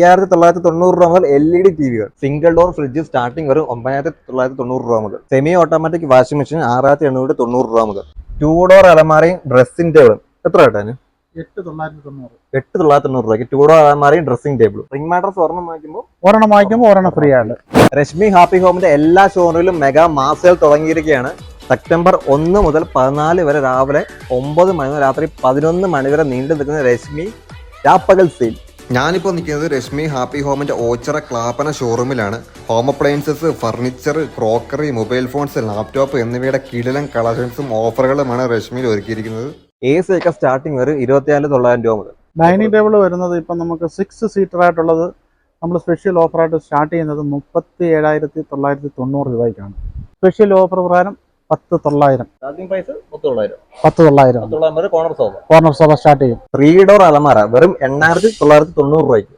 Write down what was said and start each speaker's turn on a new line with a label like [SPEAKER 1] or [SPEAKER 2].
[SPEAKER 1] 5990 രൂപ മുതൽ LED TV-കൾ, സിംഗിൾ ഡോർ ഫ്രിഡ്ജ് സ്റ്റാർട്ടിംഗ് വരും 9990 രൂപ മുതൽ, സെമി ഓട്ടോമാറ്റിക് വാഷിംഗ് മെഷീൻ 6890 രൂപ മുതൽ, 2 ഡോർ അലമാരയും ഡ്രസ്സിംഗ് ടേബിളും എത്ര കേട്ടാന് 8990 രൂപയ്ക്ക് 2 ഡോർ അലമാരയും ഡ്രസ്സിംഗ് ടേബിളും. റിംഗ് മാട്രസ് ഒരെണ്ണം വാങ്ങിക്കുമ്പോൾ ഒരെണ്ണം ഫ്രീ ആണ്. രശ്മി ഹാപ്പി ഹോമിന്റെ എല്ലാ ഷോറൂമിലും മെഗാ മാസ് സെയിൽ തുടങ്ങിയിരിക്കുകയാണ്. സെപ്റ്റംബർ 1 മുതൽ 14 വരെ രാവിലെ 9 മണി മുതൽ രാത്രി 11 മണി വരെ നീണ്ടു നിൽക്കുന്ന രശ്മി രാപ്പകൽ സെയിൽ. ഞാനിപ്പോൾ നിൽക്കുന്നത് രശ്മി ഹാപ്പി ഹോമിന്റെ ഓച്ചിറ ക്ലാപ്പന ഷോറൂമിലാണ്. Home appliances, furniture, crockery, mobile phones, laptop എന്നിവയുടെ കിടിലൻ കളക്ഷൻസും ഓഫറുകളുമാണ് രശ്മിയിൽ ഒരുക്കിയിരിക്കുന്നത്. AC ഒക്കെ സ്റ്റാർട്ടിംഗ് വരും 24,900 രൂപ മുതൽ.
[SPEAKER 2] ഡൈനിങ് ടേബിൾ വരുന്നത് ഇപ്പം നമുക്ക് 6 സീറ്റർ ആയിട്ടുള്ളത് നമ്മൾ സ്പെഷ്യൽ ഓഫറായിട്ട് സ്റ്റാർട്ട് ചെയ്യുന്നത് 37,990 രൂപയ്ക്കാണ്. സ്പെഷ്യൽ ഓഫർ പ്രകാരം 10,900. കോർണർ സോഫ സ്റ്റാർട്ട് ചെയ്യും.
[SPEAKER 1] 3 ഡോർ അലമാര വെറും 8,990 രൂപയ്ക്ക്.